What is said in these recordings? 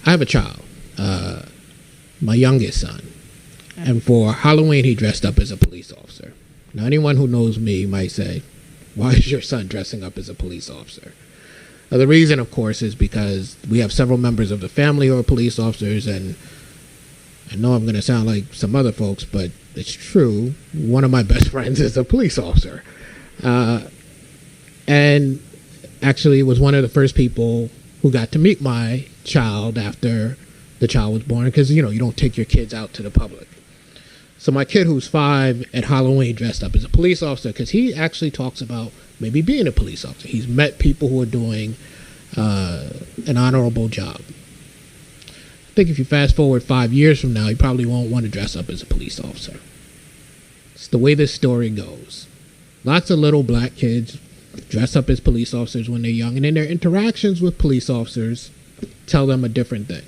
I have a child, my youngest son, and for Halloween he dressed up as a police officer. Now anyone who knows me might say, why is your son dressing up as a police officer? Now, the reason, of course, is because we have several members of the family who are police officers, and I know I'm going to sound like some other folks, but it's true. One of my best friends is a police officer. And actually was one of the first people who got to meet my child after the child was born, because, you know, you don't take your kids out to the public. So my kid, who's 5, at Halloween dressed up as a police officer because he actually talks about maybe being a police officer. He's met people who are doing an honorable job. I think if you fast forward 5 years from now, you probably won't want to dress up as a police officer. It's the way this story goes. Lots of little black kids dress up as police officers when they're young, and in their interactions with police officers tell them a different thing.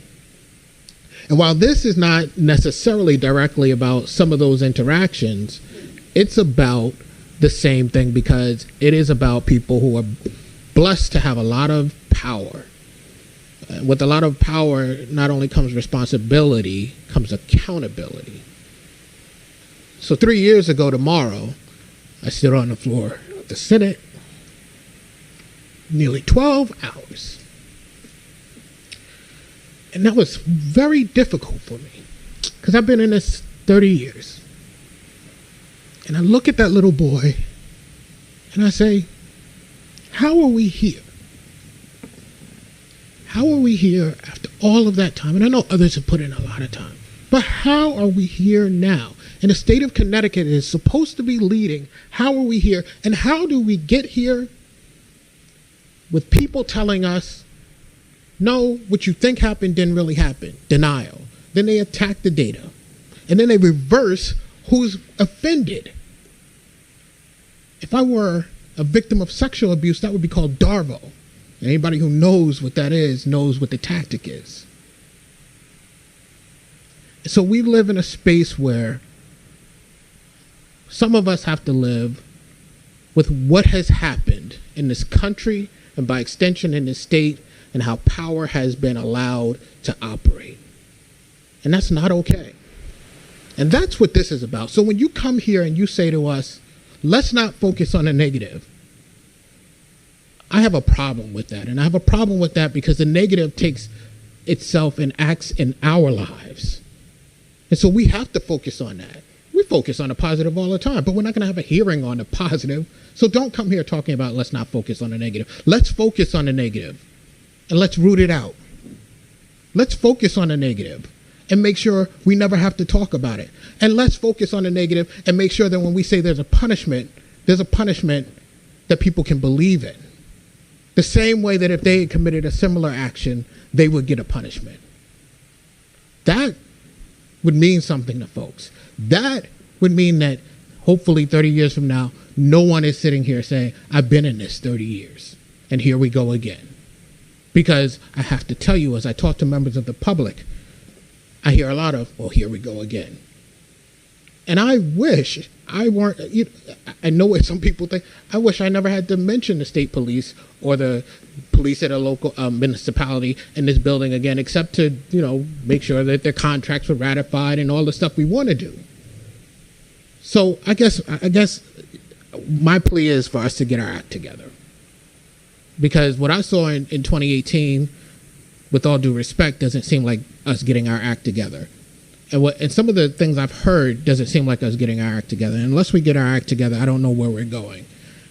And while this is not necessarily directly about some of those interactions, it's about the same thing, because it is about people who are blessed to have a lot of power. With a lot of power, not only comes responsibility, comes accountability. So 3 years ago tomorrow, I stood on the floor of the Senate, nearly 12 hours. And that was very difficult for me, because I've been in this 30 years. And I look at that little boy and I say, how are we here? How are we here after all of that time? And I know others have put in a lot of time, but how are we here now? And the state of Connecticut is supposed to be leading. How are we here? And how do we get here with people telling us, no, what you think happened didn't really happen? Denial. Then they attack the data. And then they reverse who's offended. If I were a victim of sexual abuse, that would be called DARVO. Anybody who knows what that is knows what the tactic is. So we live in a space where some of us have to live with what has happened in this country, and by extension in this state, and how power has been allowed to operate. And that's not okay. And that's what this is about. So when you come here and you say to us, let's not focus on the negative, I have a problem with that. And I have a problem with that because the negative takes itself and acts in our lives. And so we have to focus on that. We focus on the positive all the time, but we're not going to have a hearing on the positive. So don't come here talking about let's not focus on the negative. Let's focus on the negative and let's root it out. Let's focus on the negative and make sure we never have to talk about it. And let's focus on the negative and make sure that when we say there's a punishment that people can believe in. The same way that if they had committed a similar action, they would get a punishment. That would mean something to folks. That would mean that hopefully 30 years from now, no one is sitting here saying, I've been in this 30 years and here we go again. Because I have to tell you, as I talk to members of the public, I hear a lot of, well, here we go again. And I wish I weren't, I know what some people think, I wish I never had to mention the state police or the police at a local municipality in this building again, except to, make sure that their contracts were ratified and all the stuff we want to do. So I guess my plea is for us to get our act together. Because what I saw in 2018, with all due respect, doesn't seem like us getting our act together. And some of the things I've heard doesn't seem like us getting our act together. And unless we get our act together, I don't know where we're going.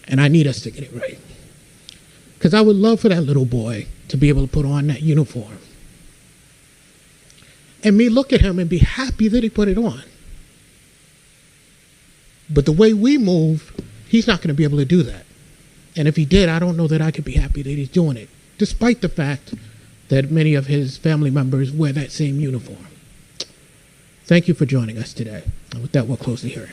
And I need us to get it right. Because I would love for that little boy to be able to put on that uniform. And me look at him and be happy that he put it on. But the way we move, he's not going to be able to do that. And if he did, I don't know that I could be happy that he's doing it, despite the fact that many of his family members wear that same uniform. Thank you for joining us today. And with that, we'll close the hearing.